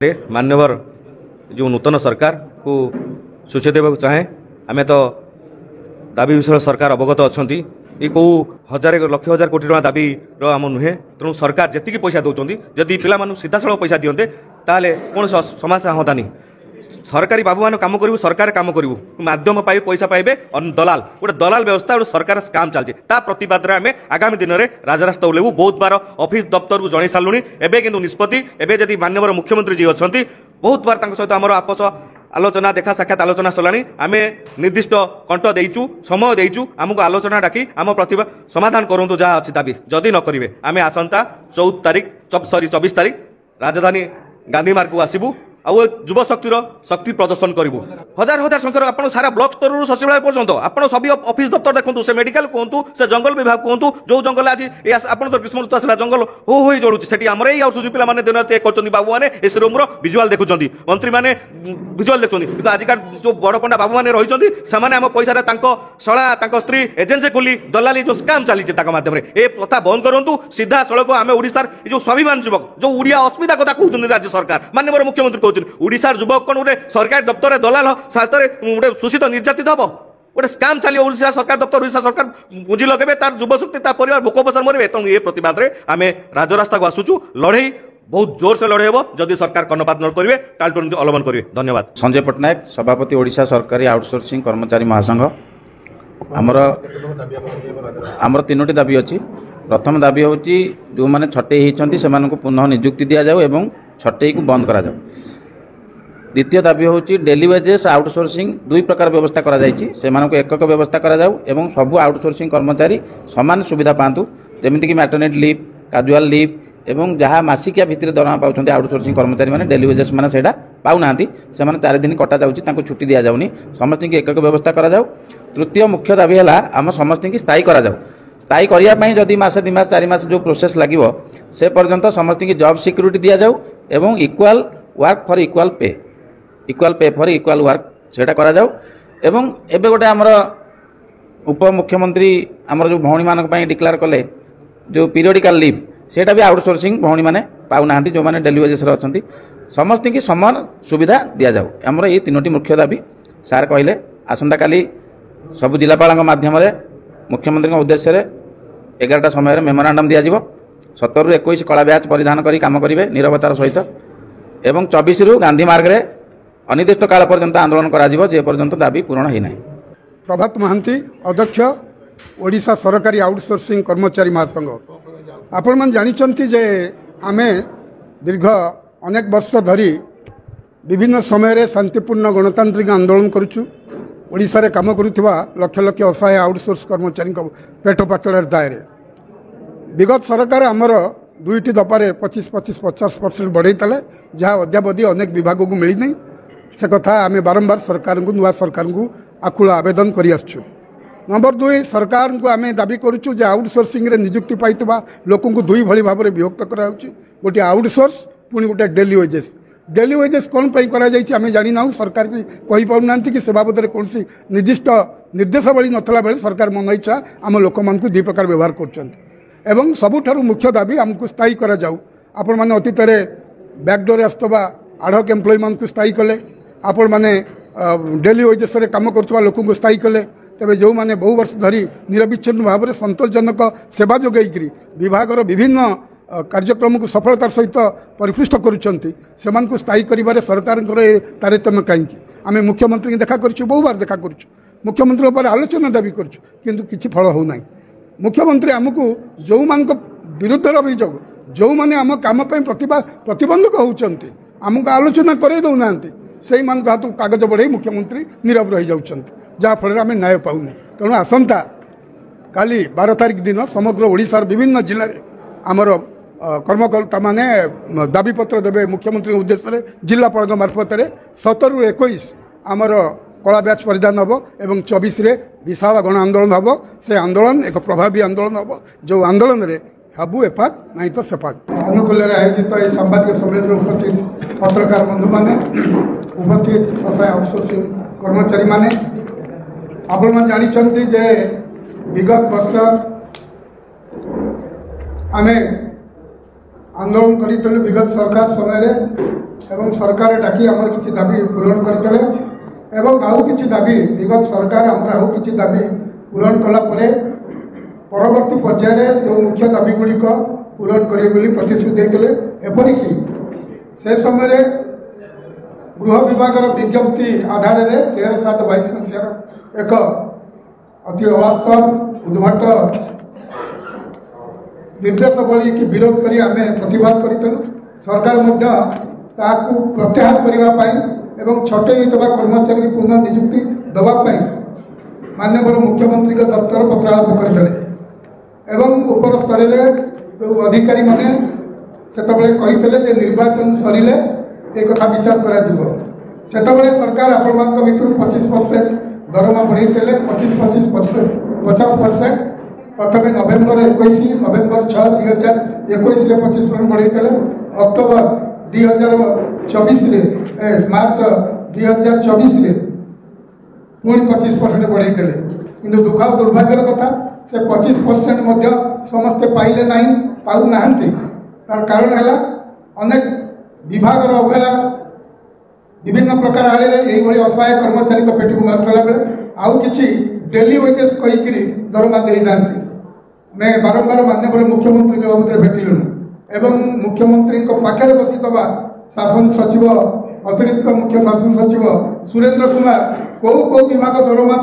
मान्यवर जो नूतन सरकार को सूचित देवाक चाहे आम तो दाबी विषय सरकार अवगत अच्छा ये कौ हजार लक्ष हजार कोटी टका दाबी आम नुहे तेणु सरकार जी पैसा दौरान जदि पिला सीधा साल पैसा दिंते ताले कौन समस्या होता नहीं सरकारी बाबू मान काम करूँ सरकार काम करूँ माध्यम पाई पैसा पाइबे दलाल गोटे दलाल व्यवस्था गोटे सरकार काम चलती प्रतिवाद आम आगामी दिन में राजरास्ता ओल्लू बहुत बार ऑफिस दफ्तर को जन सारूँ एवं किंतु निष्पत्ति एवं जदि माननीय मुख्यमंत्री जी अच्छा बहुत बार सहित आमर आपस आलोचना देखा साक्षात आलोचना सलानी आम निर्दिष्ट कंठ देचु समय देचु आमको आलोचना डाकी आम प्रतिभा समाधान करूँ जहाँ अच्छी दाबी जदि न करेंगे आम आसंता 24 तारीख राजधानी गांधी मार्ग को आसबू आउ युव शक्तिर शक्ति प्रदर्शन करूँ हजार हजार संख्यार आप सारा ब्लॉक स्तर सचिवालय पर्यंत आप सभी ऑफिस दफ्तर देखो से मेडिकल कहतु से जंगल विभाग कहतु जो जंगल आज आप तो ग्रीष्म ऋतु आसला जंगल हो जोड़ू से आम ये आउट पे दिन रात कर बाबू मैंने एस रूम विजुआल देखुं मंत्री मैंने विजुआल देखुं आजिका जो बड़ पंडा बाबू मैंने रही आम पैसा शला स्त्री एजेन्सी खोली दलाली जो स्काम चली मध्यम ए प्रथा बंद करूँ सीधा सड़क आम ओडार जो स्वाभिमान युवक जो ओडिया अस्मिता कथा कहते राज्य सरकार माननीय मुख्यमंत्री ओडिशार युवक कौन गोटे सरकारी दफ्तर दलाल साथ गोटे शोषित निर्यातित हम गोटे स्काम चलिए ओडिशा सरकार दफ्तर ओडिशा सरकार पुंजी लगे तार युव शक्ति परिवार भोक बसार मरवे तेणु ये प्रतिवाद में आम राजरास्ता को आसुचु लड़े बहुत जोर से लड़े हम जदि सरकार कर्णपात न करेंगे टालटुनी अवलम्बन करेंगे। धन्यवाद। संजय पट्टनायक सभापति ओडिशा सरकारी आउटसोर्सिंग कर्मचारी महासंघ आमर तीनोटी दाबी अच्छी। प्रथम दाबी हूँ जो मैंने छटई होती से पुनः निजुक्ति दि जाऊ एवं छटई को बंद करा जाऊ। द्वितीय दाबी हूँ डेली वेजेस आउटसोर्सिंग दुई प्रकार व्यवस्था करा जायछि सेमानकु एकक व्यवस्था करा जाऊ एवं सबु आउटसोर्सिंग कर्मचारी समान सुविधा पातु जेमिति कि मैटरनिटी लीव काजुआल लीव एवं जहाँ मासिकिया भितर दरमा पाउछन्ति आउटसोर्सिंग कर्मचारी माने डेली वेजेस माने सेटा पाउनाहांती सेमाने 4 दिन कटा जाउछि तांको छुट्टी दिया जाउनी समस्त की एकक व्यवस्था करा जाऊ। तृतीय मुख्य दाबी है आम समस्त की स्थायी करा जाऊ। स्थायी करने जदि मासे 2 मास 4 मास जो प्रोसेस लगे से पर्यंत समस्त की जॉब सिक्यूरिटी दि जाऊ एवं इक्वाल वर्क फॉर इक्वाल पे फॉर इक्वाल वर्क सेटा करा जाऊ। एवं एबे गोटे आमर उप मुख्यमंत्री आमर जो भौणी मानक पई डिक्लेयर कले जो पीरियडिकल लीव सेटा भी आउटसोर्सिंग भौणी माने पाउनाहांती जो माने डेली वेजेस अछंती समस्त की समान सुविधा दि जाऊ। आमर ये तीनोटी मुख्य दाबी सार कहले आसंता काली सब जिलापाल माध्यम मुख्यमंत्री उद्देश्य 11टा समय मेमोरांडम दि जाव 17 ରୁ 21 कला बैच परिधान करी काम करेंगे निरवतार सहित एवं 24 ରୁ गांधी मार्ग में अनिर्दिष्ट काल पर्यंत आंदोलन करा जे पर्यंत दाबी पूरण होना। प्रभात महांती अध्यक्ष ओडिशा सरकारी आउटसोर्सिंग कर्मचारी महासंघ आपण मन जानिचंती जे आमे दीर्घ अनेक वर्ष धरी विभिन्न समय शांतिपूर्ण गणतांत्रिक आंदोलन करुचु ओडिशा रे काम करुवा लक्ष लक्ष असहाय आउटसोर्स कर्मचारी पेट पाचड़ दायरे विगत सरकार आमर 2टी दफारे 25-50% बढ़ई तेले जहाँ अद्यावधि अनेक विभाग को मिलनी से कथा आम बारंबार सरकार को नुआ सरकार को आकुल आवेदन कर आसुँ। नंबर 2 सरकार को आम दाबी करुचु जे आउटसोर्सिंग रे नियुक्ति पाइतबा लोक दुई भली भाव में विभक्त करा गोटे आउटसोर्स पुणी गोटे डेली वेजेस कौन करा आम जाना सरकार भी कही पारना कि से बाबद कौन निर्दिष्ट निर्देशावली नथला बेले सरकार मन इच्छा आम लोक मान 2 प्रकार व्यवहार कर सबुठारु मुख्य दाबी आमको स्थायी करा जाऊ। आपण माने अतीत बैकडोर आसवा आडहक एम्प्लॉय मान को स्थायी कले आपण माने डेली वेजेस कम कर लोक को स्थायी कले तेरे जो माने बहु वर्ष धरी निरविच्छिन्न भाव में संतोषजनक सेवा जोगई विभागर विभिन्न कार्यक्रम को सफलतार सहित परिपुष्ट करुँच से स्थायी कर सरकार तारतम्य कहीं आम मुख्यमंत्री की देखा कर बहु बार देखा कर मुख्यमंत्री पर आलोचना दाबी कर फल होना। मुख्यमंत्री आमको जो मान विरुद्ध अभियोग जो मैंने आम कम प्रतिबंधक होती आमको आलोचना करे दौना से हाथ कागज बढ़े मुख्यमंत्री नीरव रही जाऊँ जहाँफल आम न्याय पाऊनु। तेणु आसंता काली 12 तारिख दिन समग्र ओडिशार विभिन्न जिले में आमर कर्मकर्ता माने दाबीपत्र देवे मुख्यमंत्री उद्देश्य जिलापाल मार्फत 17 ରୁ 21 आमर कला बैच परिधान हम एवं 24 रे विशाल गण आंदोलन हम से आंदोलन एक प्रभावी आंदोलन हम जो आंदोलन रे हाबू एपाक नहीं तो सेपाक अनुकूल आयोजित सांबादिक सम्मेलन उपस्थित पत्रकार बंधु माने उपस्थित असहाय आउटसोर्सिंग कर्मचारी माने आपण मन जानिछंती जे विगत वर्ष आमे आंदोलन करी विगत सरकार समय एवं सरकार डाकी आमर किसी दाबी पूरण करते एवं आउ किसी दाबी विगत सरकार आमर आउ किसी दाबी पूरण कला परवर्ती पर्याय जो मुख्य दाबी गुड़िक पूरण करेंगे प्रतिश्रुति देते एपरिक से समय गृह विभाग विज्ञप्ति आधार में 13/7/22 मसीहार एक अति अवास्तव उद्भट निर्देशावली की विरोध करी आम प्रतिवाद करूँ सरकार प्रत्याहार करने एवं छटई देवा कर्मचारी की पुनः नियुक्ति देवाई माननीय मुख्यमंत्री दफ्तर पत्रालाप करते उपर स्तर जो अधिकारी मैंने से निर्वाचन सरिले एक कथा विचार कर सरकार आपण भितर 25% दरमा बढ़े 25% प्रथम नवेम्बर 21 नवेम्बर 6 2021 25% बढ़े अक्टोबर 2024 मार्च 2024 पुणी 25% बढ़े कि दुख दुर्भाग्यर कथा से 25% समस्ते पाइले नहीं पाऊना तार कारण है अनेक विभाग अवहेला विभिन्न प्रकार आड़े यही असहाय कर्मचारी पेट को मारुला बेले आउ कि डेली वेजेस कहीकि दरमा दे ना मैं बारंबार माननीय मुख्यमंत्री के बाबद भेटिलु एवं मुख्यमंत्री पाखे बसी दबा शासन सचिव अतिरिक्त मुख्य शासन सचिव सुरेंद्र कुमार कौ विभाग दरमा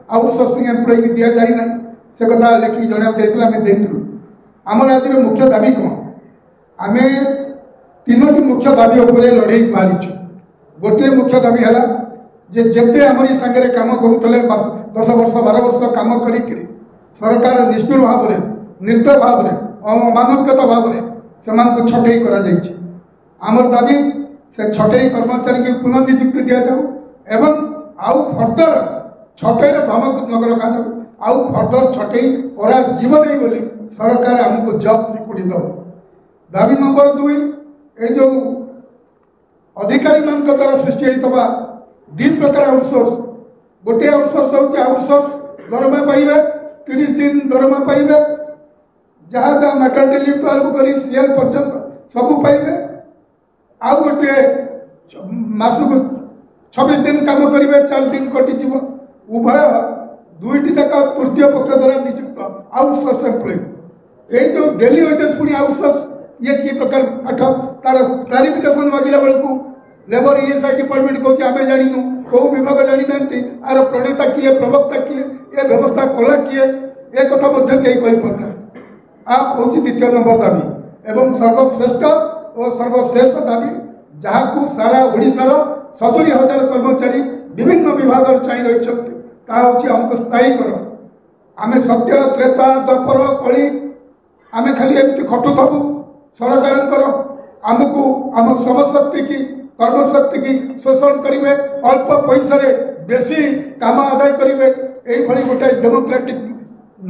आउटसोर्सिंग एम्प्लॉय की दि जाए ना से कथा लिखिक जनवाई आमर आज मुख्य दाबी कौन आम तीनोटी मुख्य दाबी उपर लड़े बाहरी गोटे मुख्य दाबी है जेते आमरी सांगे कम करुले 10 वर्ष 12 वर्ष कम कर सरकार निष्ठुर भाव में निर्दय भाव में अमानविकता भाव में से छटई कर दाबी से छटई कर्मचारी की पुनः नियुक्ति दि जाऊ आउ फर्दर छटईर धमक नगर रखा आउ फर्दर छटई कर सरकार आमको जब सिकुड़ी दब दाबी नंबर 2 ये जो अधिकारी मान द्वारा सृष्टि होता 2 प्रकार आउटसोर्स गोटे आउटसोर्स होती आउटसोर्स दरमा पाइबे 30 दिन दरमा पाइबे जहाँ जहाँ मैटरनिटी लीव आरंभ कर सीएल पर्यंत सबू पाइबे आउ गोटे मासक 26 दिन काम करेंगे 4 दिन कटिज उभय दुईटी जाक तृतीय पक्ष द्वारा नियुक्त आउटसोर्स एम्प्लॉय ये जो डेली वेजेस पुणी आउटसोर्स ये कि प्रकार पाठ तार क्लारिफिकेशन मागिला बेलू लेबर ईएसआई डिपार्टमेंट कौन आम जानू कौ विभाग जानी ना आर प्रणेता किए प्रवक्ता किए ये व्यवस्था कला किए ए कथा कहीं कहीपना आप हूँ द्वितीय नंबर दाबी एवं सर्वश्रेष्ठ और सर्वशेष दाबी जहाँ सारा ओडिशार 70,000 कर्मचारी विभिन्न विभाग चाह रही हमको स्थायी कर आम सत्य त्रेता द्वापर कली आम खाली एमती खटुथबू सरकार आमको आम श्रमशक्ति की कर्मशक्ति की शोषण करेंगे अल्प पैसा बेसी काम आदाय करेंगे यही गोटे डेमोक्रेटिक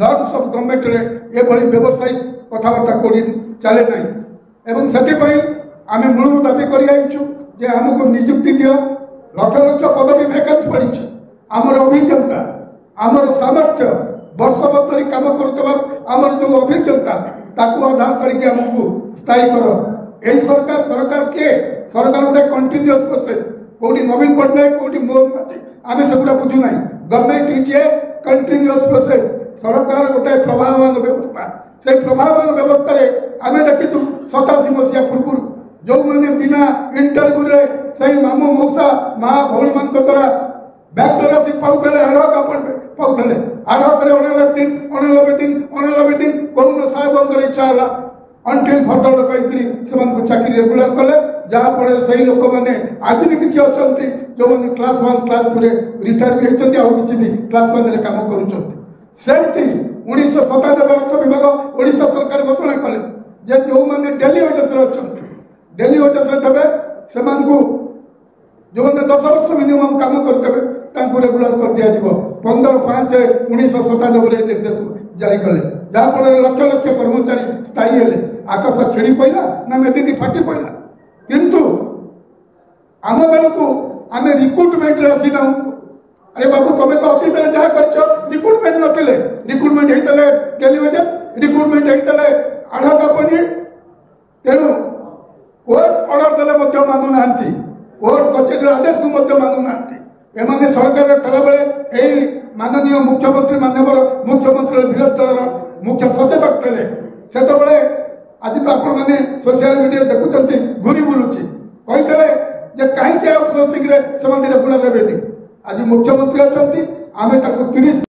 नॉर्म्स ऑफ गवर्नमेंट रे ये व्यवसायिक कथबार्ता कोड़ी चले ना एवं से आम मूल दाबी कर आमको नियुक्ति दियो लक्ष लक्ष पदवी वैकेंसी पड़ी आमर अभिज्ञता आमर सामर्थ्य वर्ष बधरी काम कर जो अभिज्ञता ताकू आधार करके आमको स्थायी कर यही सरकार किए सरकार गोटे कंटिन्यूअस प्रोसेस कौटी नवीन पट्टनायक कौटी मोहन माझी आम सेगुड़ा बुझुना government is a continuous process सरकार गोटे प्रभावान व्यवस्था से प्रभावान व्यवस्था आम देखी 87 मसीहा पूर्व जो मैंने बिना इंटरव्यू से मामू मौसा माँ भौणी मान द्वारा बैक्टोरियासिप पाऊले आढ़क अपॉइंटमेंट पाऊले आढ़क 89 दिन कौन साहेब इच्छा है अंटिल फर्दर कहीकि चाकरी रेगुलर कले जहाँफल से लोक मैंने आज भी किसी अच्छा जो मैंने क्लास 1 क्लास 2 रिटायर भी होती आउ कि भी क्लास 1 कम करमती 1997 अर्थ विभाग ओडिशा सरकार घोषणा कले जो मैंने डेली वेजेस अच्छा डेली वेजेस देवे से जो मैंने 10 वर्ष मिनिमम काम करते रेगुलर कर दि 15/5/1997 निर्देश जारी कले जहाँफल लक्ष लक्ष कर्मचारी स्थायी हेले आकाश छेड़ी पड़ा ना मेदी फाटी पड़ा किंतु आम बेलू आम रिक्रुटमेंट आसीना अरे बाबू तुम्हें तो अतीत जहाँ कर रिक्रुटमेंट नथिले रिक्रुटमेंट होते डेली वेजेस रिक्रुटमेंट होते आढ़ कंपनी तेणु कोर्ट अर्डर देले ମାନୁना कोर्ट कचेरी आदेश को मानुना एमाने सरकार कलाबे यही माननीय मुख्यमंत्री माननीय मुख्यमंत्री विरोधी दल मुख्य सचेतक थे से आज तो आपण मैंने सोशल मीडिया देखुं घूरी बुलूची कही कहीं आउटसोर्सिंग से रेगुलर हेबेनि आज मुख्यमंत्री अच्छा आम 30